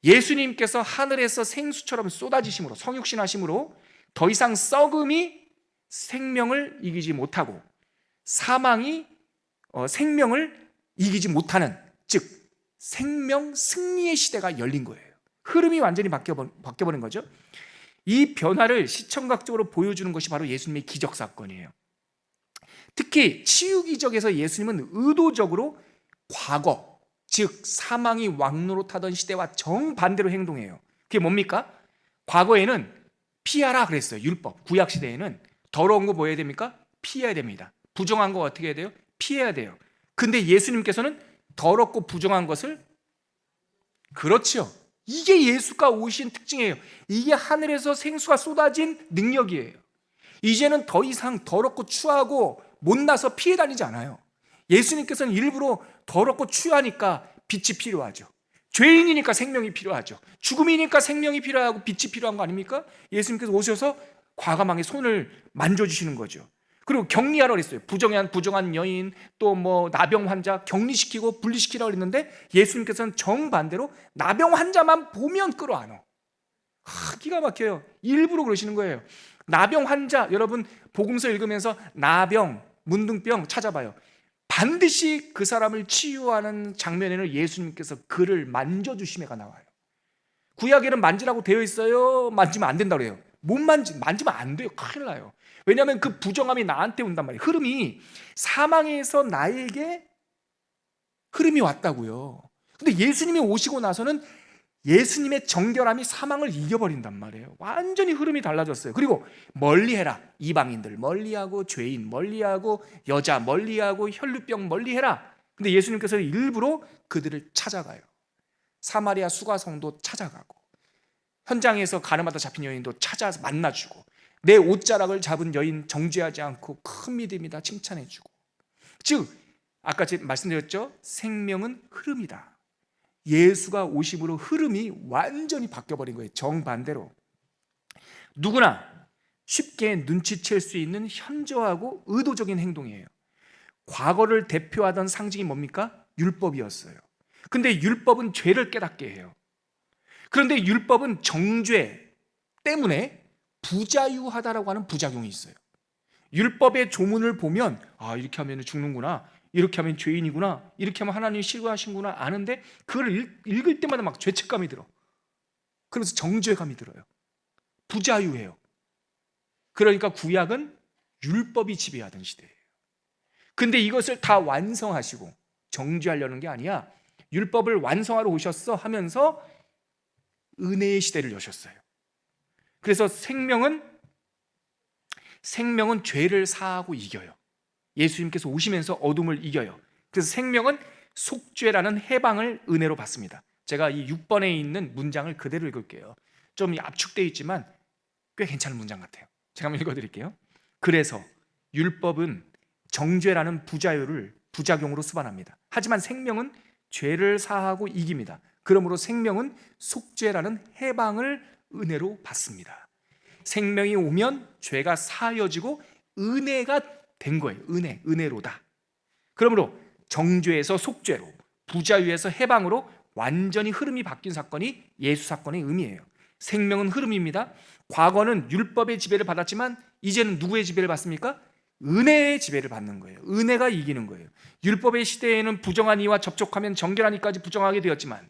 예수님께서 하늘에서 생수처럼 쏟아지심으로, 성육신하심으로 더 이상 썩음이 생명을 이기지 못하고 사망이 생명을 이기지 못하는, 즉 생명 승리의 시대가 열린 거예요. 흐름이 완전히 바뀌어버린 거죠. 이 변화를 시청각적으로 보여주는 것이 바로 예수님의 기적 사건이에요. 특히 치유 기적에서 예수님은 의도적으로 과거, 즉 사망이 왕노릇하던 시대와 정반대로 행동해요. 그게 뭡니까? 과거에는 피하라 그랬어요. 율법, 구약 시대에는 더러운 거 뭐 해야 됩니까? 피해야 됩니다. 부정한 거 어떻게 해야 돼요? 피해야 돼요. 근데 예수님께서는 더럽고 부정한 것을, 그렇죠, 이게 예수가 오신 특징이에요. 이게 하늘에서 생수가 쏟아진 능력이에요. 이제는 더 이상 더럽고 추하고 못나서 피해 다니지 않아요. 예수님께서는 일부러 더럽고 추하니까 빛이 필요하죠. 죄인이니까 생명이 필요하죠. 죽음이니까 생명이 필요하고 빛이 필요한 거 아닙니까? 예수님께서 오셔서 과감하게 손을 만져주시는 거죠. 그리고 격리하라고 했어요. 부정한 여인, 또 뭐 나병 환자 격리시키고 분리시키라고 했는데 예수님께서는 정반대로 나병 환자만 보면 끌어안어. 기가 막혀요. 일부러 그러시는 거예요. 나병 환자, 여러분 복음서 읽으면서 나병, 문둥병 찾아봐요. 반드시 그 사람을 치유하는 장면에는 예수님께서 그를 만져주심에가 나와요. 구약에는 만지라고 되어 있어요. 만지면 안 된다고 해요. 만지면 안 돼요. 큰일 나요. 왜냐하면 그 부정함이 나한테 온단 말이에요. 흐름이 사망에서 나에게 흐름이 왔다고요. 근데 예수님이 오시고 나서는 예수님의 정결함이 사망을 이겨버린단 말이에요. 완전히 흐름이 달라졌어요. 그리고 멀리해라. 이방인들 멀리하고, 죄인 멀리하고, 여자 멀리하고, 혈루병 멀리해라. 근데 예수님께서 일부러 그들을 찾아가요. 사마리아 수가성도 찾아가고, 현장에서 가늠하다 잡힌 여인도 찾아서 만나주고, 내 옷자락을 잡은 여인 정죄하지 않고 큰 믿음이다 칭찬해주고. 즉 아까 제가 말씀드렸죠. 생명은 흐름이다. 예수가 오심으로 흐름이 완전히 바뀌어버린 거예요. 정반대로. 누구나 쉽게 눈치챌 수 있는 현저하고 의도적인 행동이에요. 과거를 대표하던 상징이 뭡니까? 율법이었어요. 근데 율법은 죄를 깨닫게 해요. 그런데 율법은 정죄 때문에 부자유하다라고 하는 부작용이 있어요. 율법의 조문을 보면 이렇게 하면 죽는구나, 이렇게 하면 죄인이구나, 이렇게 하면 하나님이 싫어하신구나 아는데 그걸 읽을 때마다 막 죄책감이 들어. 그래서 정죄감이 들어요. 부자유해요. 그러니까 구약은 율법이 지배하던 시대예요. 근데 이것을 다 완성하시고 정죄하려는 게 아니야. 율법을 완성하러 오셨어 하면서 은혜의 시대를 여셨어요. 그래서 생명은 죄를 사하고 이겨요. 예수님께서 오시면서 어둠을 이겨요. 그래서 생명은 속죄라는 해방을 은혜로 받습니다. 제가 이 6번에 있는 문장을 그대로 읽을게요. 좀 압축되어 있지만 꽤 괜찮은 문장 같아요. 제가 한번 읽어드릴게요. 그래서 율법은 정죄라는 부작용으로 수반합니다. 하지만 생명은 죄를 사하고 이깁니다. 그러므로 생명은 속죄라는 해방을 은혜로 받습니다. 생명이 오면 죄가 사여지고 은혜가 된 거예요. 은혜로다. 그러므로 정죄에서 속죄로, 부자유에서 해방으로 완전히 흐름이 바뀐 사건이 예수 사건의 의미예요. 생명은 흐름입니다. 과거는 율법의 지배를 받았지만 이제는 누구의 지배를 받습니까? 은혜의 지배를 받는 거예요. 은혜가 이기는 거예요. 율법의 시대에는 부정한 이와 접촉하면 정결한 이까지 부정하게 되었지만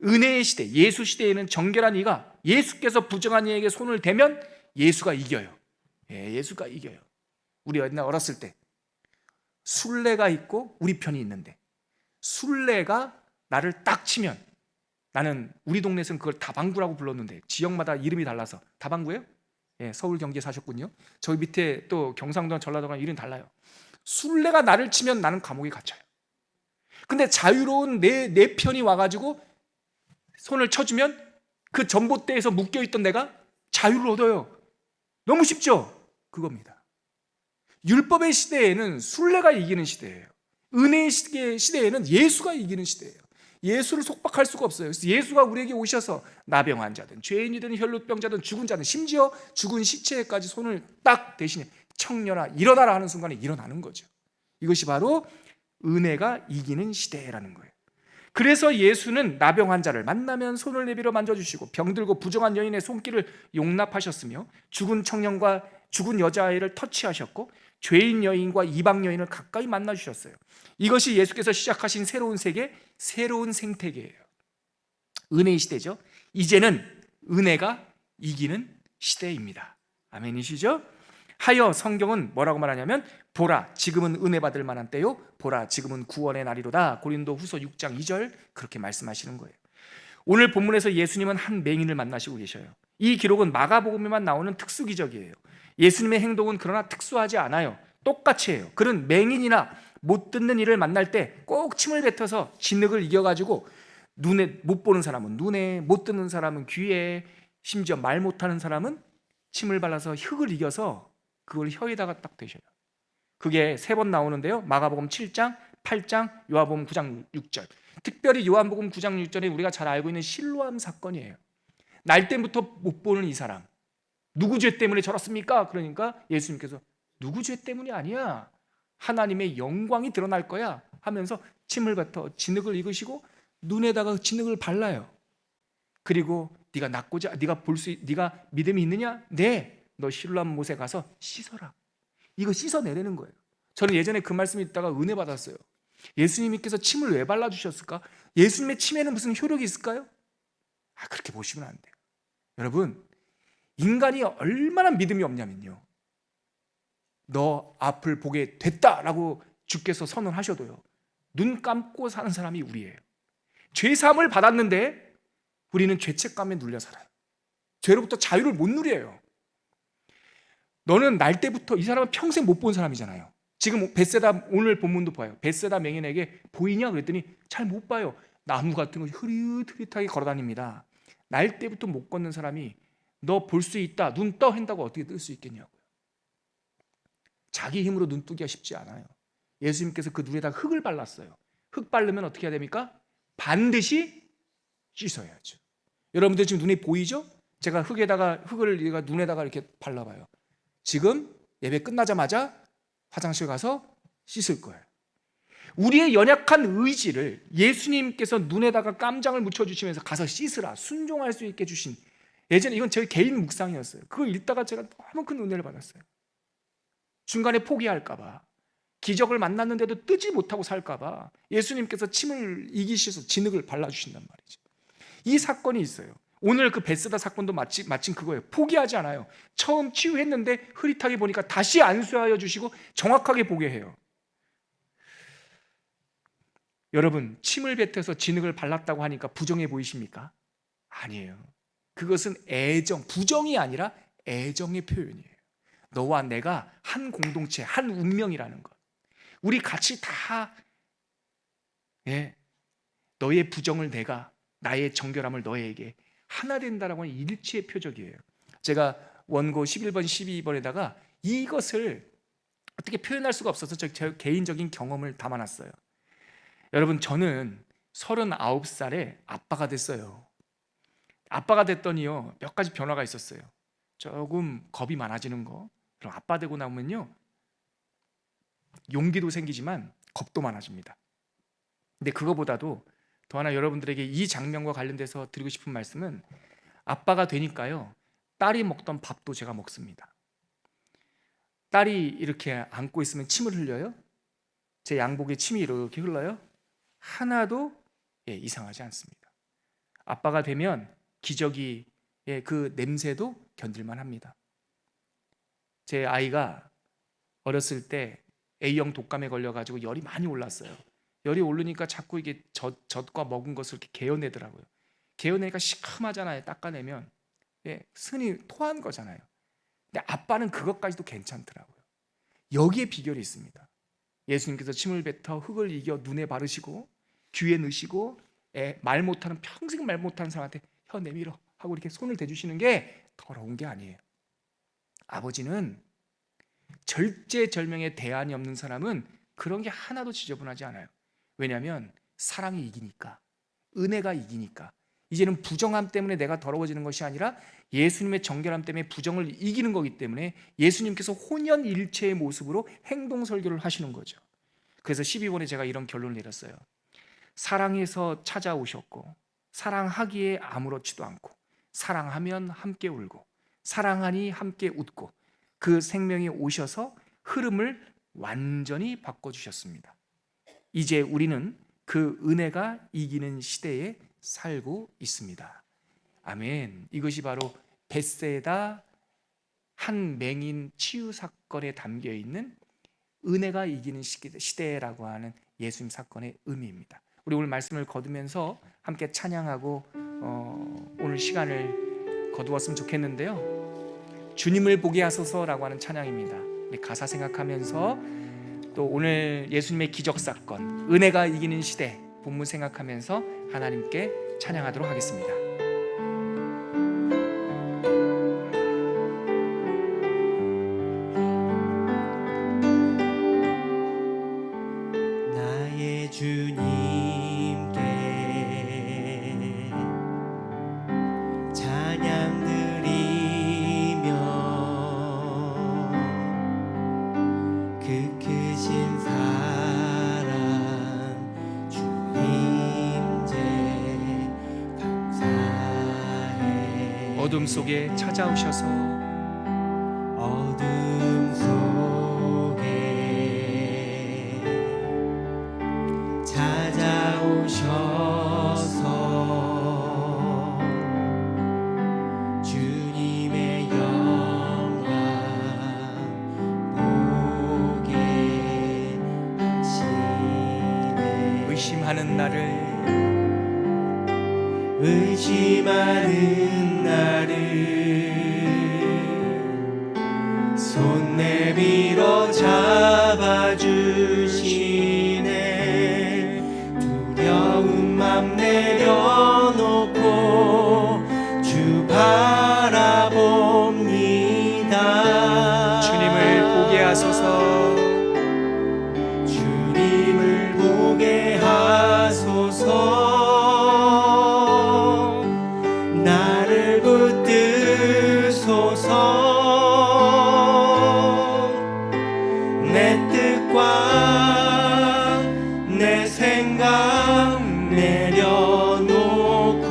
은혜의 시대, 예수 시대에는 정결한 이가 예수께서 부정한 이에게 손을 대면 예수가 이겨요. 예수가 이겨요. 우리 옛날 어렸을 때 술래가 있고 우리 편이 있는데 술래가 나를 딱 치면, 나는 우리 동네에서는 그걸 다방구라고 불렀는데 지역마다 이름이 달라서 다방구예요? 예, 서울 경기에 사셨군요. 저기 밑에 또 경상도나 전라도나 이런 달라요. 술래가 나를 치면 나는 감옥에 갇혀요. 근데 자유로운 내 편이 와가지고 손을 쳐주면 그 전봇대에서 묶여있던 내가 자유를 얻어요. 너무 쉽죠? 그겁니다. 율법의 시대에는 술래가 이기는 시대예요. 은혜의 시대에는 예수가 이기는 시대예요. 예수를 속박할 수가 없어요. 그래서 예수가 우리에게 오셔서 나병 환자든 죄인이든 혈루병자든 죽은 자든 심지어 죽은 시체까지 손을 딱 대신에 청년아 일어나라 하는 순간에 일어나는 거죠. 이것이 바로 은혜가 이기는 시대라는 거예요. 그래서 예수는 나병 환자를 만나면 손을 내밀어 만져주시고 병들고 부정한 여인의 손길을 용납하셨으며 죽은 청년과 죽은 여자아이를 터치하셨고 죄인 여인과 이방 여인을 가까이 만나주셨어요. 이것이 예수께서 시작하신 새로운 세계, 새로운 생태계예요. 은혜의 시대죠. 이제는 은혜가 이기는 시대입니다. 아멘이시죠? 하여 성경은 뭐라고 말하냐면 보라 지금은 은혜 받을 만한 때요 보라 지금은 구원의 날이로다. 고린도후서 6장 2절 그렇게 말씀하시는 거예요. 오늘 본문에서 예수님은 한 맹인을 만나시고 계셔요. 이 기록은 마가복음에만 나오는 특수기적이에요. 예수님의 행동은 그러나 특수하지 않아요. 똑같이 해요. 그는 맹인이나 못 듣는 이를 만날 때 꼭 침을 뱉어서 진흙을 이겨가지고 눈에 못 보는 사람은 눈에, 못 듣는 사람은 귀에, 심지어 말 못하는 사람은 침을 발라서 흙을 이겨서 그걸 혀에다가 딱 대셔요. 그게 3번 나오는데요. 마가복음 7장, 8장, 요한복음 9장 6절. 특별히 요한복음 9장 6절에 우리가 잘 알고 있는 실로암 사건이에요. 날 때부터 못 보는 이 사람, 누구 죄 때문에 저렇습니까? 그러니까 예수님께서 누구 죄 때문이 아니야, 하나님의 영광이 드러날 거야 하면서 침을 뱉어 진흙을 익으시고 눈에다가 진흙을 발라요. 그리고 네가 믿음이 있느냐? 네. 너 실로암 못에 가서 씻어라. 이거 씻어내라는 거예요. 저는 예전에 그 말씀 읽다가 은혜 받았어요. 예수님께서 침을 왜 발라주셨을까? 예수님의 침에는 무슨 효력이 있을까요? 그렇게 보시면 안 돼요. 여러분, 인간이 얼마나 믿음이 없냐면요, 너 앞을 보게 됐다라고 주께서 선언하셔도요, 눈 감고 사는 사람이 우리예요. 죄사함을 받았는데 우리는 죄책감에 눌려 살아요. 죄로부터 자유를 못 누려요. 너는 날 때부터, 이 사람은 평생 못 본 사람이잖아요. 지금 벳세다, 오늘 본문도 봐요. 벳세다 맹인에게 보이냐 그랬더니 잘 못 봐요. 나무 같은 거 흐릿흐릿하게 걸어다닙니다. 날 때부터 못 걷는 사람이 너 볼 수 있다, 눈 떠 한다고 어떻게 뜰 수 있겠냐고요. 자기 힘으로 눈 뜨기가 쉽지 않아요. 예수님께서 그 눈에다 흙을 발랐어요. 흙 바르면 어떻게 해야 됩니까? 반드시 씻어야죠. 여러분들 지금 눈에 보이죠? 제가 흙을 눈에다가 이렇게 발라봐요. 지금 예배 끝나자마자 화장실 가서 씻을 거예요. 우리의 연약한 의지를 예수님께서 눈에다가 깜장을 묻혀주시면서 가서 씻으라, 순종할 수 있게 주신, 예전에 이건 제 개인 묵상이었어요. 그거 읽다가 제가 너무 큰 은혜를 받았어요. 중간에 포기할까봐, 기적을 만났는데도 뜨지 못하고 살까봐 예수님께서 침을 이기셔서 진흙을 발라주신단 말이죠. 이 사건이 있어요. 오늘 그 벳세다 사건도 마침 그거예요. 포기하지 않아요. 처음 치유했는데 흐릿하게 보니까 다시 안수하여 주시고 정확하게 보게 해요. 여러분, 침을 뱉어서 진흙을 발랐다고 하니까 부정해 보이십니까? 아니에요. 그것은 애정, 부정이 아니라 애정의 표현이에요. 너와 내가 한 공동체, 한 운명이라는 것. 우리 같이 다, 너의 부정을 내가, 나의 정결함을 너에게, 하나 된다라고 하는 일치의 표적이에요. 제가 원고 11번, 12번에다가 이것을 어떻게 표현할 수가 없어서 제 개인적인 경험을 담아놨어요. 여러분, 저는 39살에 아빠가 됐어요. 아빠가 됐더니요, 몇 가지 변화가 있었어요. 조금 겁이 많아지는 거. 그럼 아빠 되고 나면요, 용기도 생기지만 겁도 많아집니다. 근데 그거보다도 더 하나 여러분들에게 이 장면과 관련돼서 드리고 싶은 말씀은, 아빠가 되니까요, 딸이 먹던 밥도 제가 먹습니다. 딸이 이렇게 안고 있으면 침을 흘려요. 제 양복에 침이 이렇게 흘러요. 하나도 이상하지 않습니다. 아빠가 되면 기저귀의 그 냄새도 견딜만 합니다. 제 아이가 어렸을 때 A형 독감에 걸려가지고 열이 많이 올랐어요. 열이 오르니까 자꾸 이게 젖과 먹은 것을 이렇게 개어내더라고요. 개어내니까 시큼하잖아요. 닦아내면. 순이 토한 거잖아요. 근데 아빠는 그것까지도 괜찮더라고요. 여기에 비결이 있습니다. 예수님께서 침을 뱉어 흙을 이겨 눈에 바르시고 귀에 넣으시고 말 못하는, 평생 말 못하는 사람한테 혀 내밀어 하고 이렇게 손을 대주시는 게 더러운 게 아니에요. 아버지는 절제절명의 대안이 없는 사람은 그런 게 하나도 지저분하지 않아요. 왜냐하면 사랑이 이기니까, 은혜가 이기니까. 이제는 부정함 때문에 내가 더러워지는 것이 아니라 예수님의 정결함 때문에 부정을 이기는 거기 때문에 예수님께서 혼연일체의 모습으로 행동 설교를 하시는 거죠. 그래서 12번에 제가 이런 결론을 내렸어요. 사랑해서 찾아오셨고 사랑하기에 아무렇지도 않고 사랑하면 함께 울고 사랑하니 함께 웃고 그 생명이 오셔서 흐름을 완전히 바꿔주셨습니다. 이제 우리는 그 은혜가 이기는 시대에 살고 있습니다. 아멘. 이것이 바로 벳세다 한 맹인 치유 사건에 담겨 있는 은혜가 이기는 시대라고 하는 예수님 사건의 의미입니다. 우리 오늘 말씀을 거두면서 함께 찬양하고 오늘 시간을 거두었으면 좋겠는데요. 주님을 보게 하소서라고 하는 찬양입니다. 우리 가사 생각하면서 또 오늘 예수님의 기적 사건, 은혜가 이기는 시대 본문 생각하면서 하나님께 찬양하도록 하겠습니다. 나의 주님께 찬양 드리며 그 크신 사랑 주님께 감사해. 어둠 속에 찾아오셔서 어둠 속에 찾아오셔서 주님의 영광 보게 하시네. 의심하는 나를 의심하는 나를 손 내밀어 잡아주시네. 두려운 맘 내려놓고 주 바라봅니다. 주님을 보게 하소서. 주님을 보게 하소서. 나를 붙드소서. 내 뜻과 내 생각 내려놓고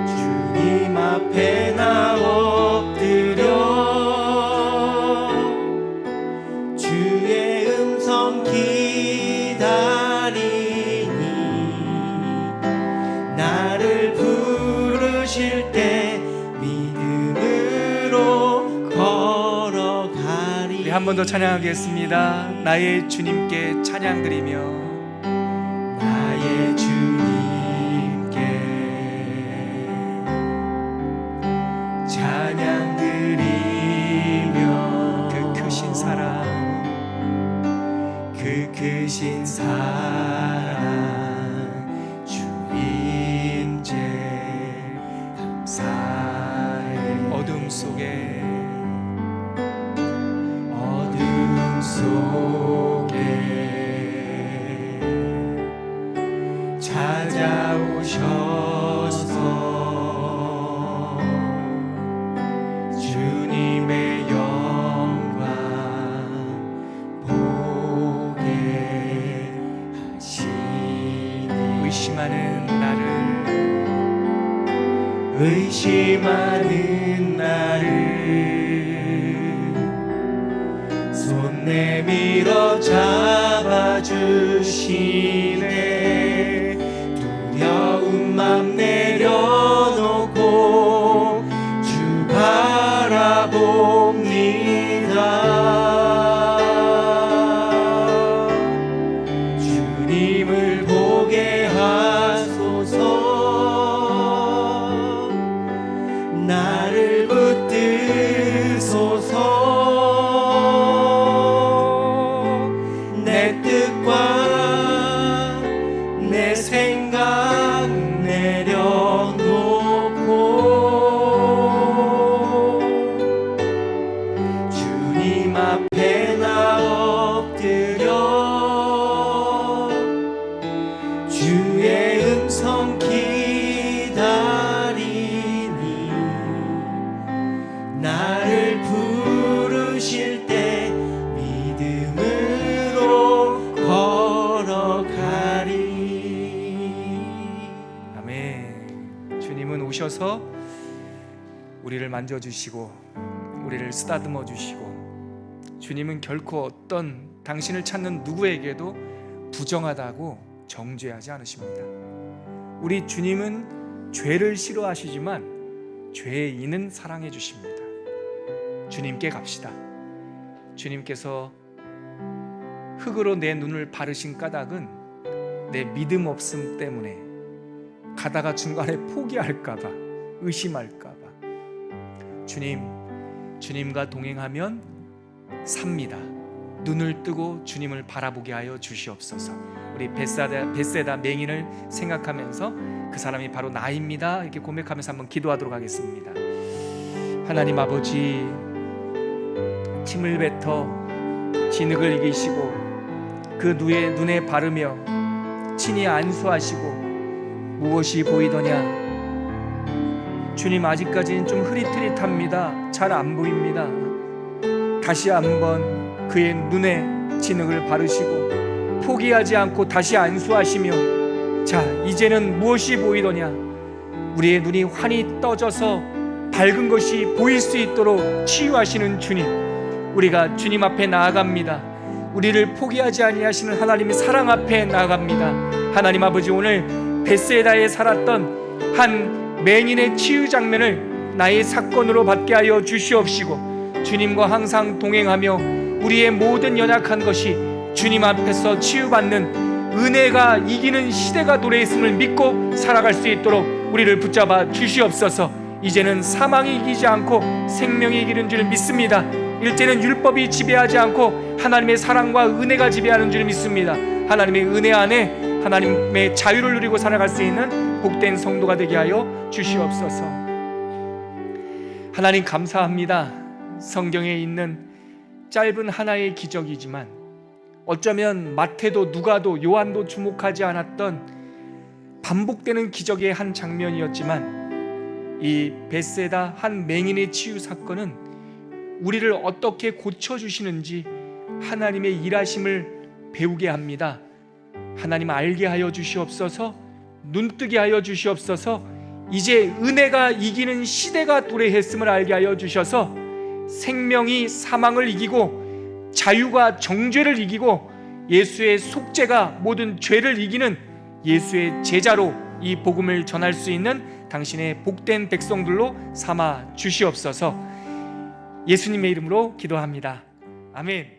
주님 앞에 나 엎드려 주의 음성 기다리니 나를 부르실 때 믿음으로 걸어가리. 우리 한 번 더 찬양하겠습니다. 나의 주님께 찬양 드리며 나의 주님께 찬양 드리며 그 크신 사랑, 그 크신 사랑 주님께 감사해. 어둠 속에 찾아오셔서 주님의 영광 보게 하시네. 의심하는 나를 손 내밀어 잡아주시네. 두려운 맘 내려놓고 주 바라봅니다. 주님을 보게 하소서. 하소서. 내 뜻과 내 생각 내려놓고 주님 앞에 나 엎드려 주의 음성 기다리니 나를 부르실 때 믿음으로 걸어가리. 아멘. 주님은 오셔서 우리를 만져주시고 우리를 쓰다듬어 주시고, 주님은 결코 어떤 당신을 찾는 누구에게도 부정하다고 정죄하지 않으십니다. 우리 주님은 죄를 싫어하시지만 죄인은 사랑해 주십니다. 주님께 갑시다. 주님께서 흙으로 내 눈을 바르신 까닭은 내 믿음 없음 때문에, 가다가 중간에 포기할까봐, 의심할까봐. 주님과 동행하면 삽니다. 눈을 뜨고 주님을 바라보게 하여 주시옵소서. 우리 벳세다 맹인을 생각하면서 그 사람이 바로 나입니다 이렇게 고백하면서 한번 기도하도록 하겠습니다. 하나님 아버지, 침을 뱉어 진흙을 이기시고 그 눈에 바르며 친히 안수하시고 무엇이 보이더냐? 주님, 아직까지는 좀 흐릿흐릿합니다. 잘 안 보입니다. 다시 한번 그의 눈에 진흙을 바르시고 포기하지 않고 다시 안수하시며, 자, 이제는 무엇이 보이더냐? 우리의 눈이 환히 떠져서 밝은 것이 보일 수 있도록 치유하시는 주님, 우리가 주님 앞에 나아갑니다. 우리를 포기하지 아니하시는 하나님의 사랑 앞에 나아갑니다. 하나님 아버지, 오늘 벳세다에 살았던 한 맹인의 치유 장면을 나의 사건으로 받게 하여 주시옵시고, 주님과 항상 동행하며 우리의 모든 연약한 것이 주님 앞에서 치유받는 은혜가 이기는 시대가 도래했음을 믿고 살아갈 수 있도록 우리를 붙잡아 주시옵소서. 이제는 사망이 이기지 않고 생명이 이기는 줄 믿습니다. 일제는 율법이 지배하지 않고 하나님의 사랑과 은혜가 지배하는 줄 믿습니다. 하나님의 은혜 안에 하나님의 자유를 누리고 살아갈 수 있는 복된 성도가 되게 하여 주시옵소서. 하나님 감사합니다. 성경에 있는 짧은 하나의 기적이지만 어쩌면 마태도 누가도 요한도 주목하지 않았던 반복되는 기적의 한 장면이었지만, 이 벳세다 한 맹인의 치유 사건은 우리를 어떻게 고쳐주시는지 하나님의 일하심을 배우게 합니다. 하나님 알게 하여 주시옵소서. 눈뜨게 하여 주시옵소서. 이제 은혜가 이기는 시대가 도래했음을 알게 하여 주셔서 생명이 사망을 이기고 자유가 정죄를 이기고 예수의 속죄가 모든 죄를 이기는 예수의 제자로 이 복음을 전할 수 있는 당신의 복된 백성들로 삼아 주시옵소서. 예수님의 이름으로 기도합니다. 아멘.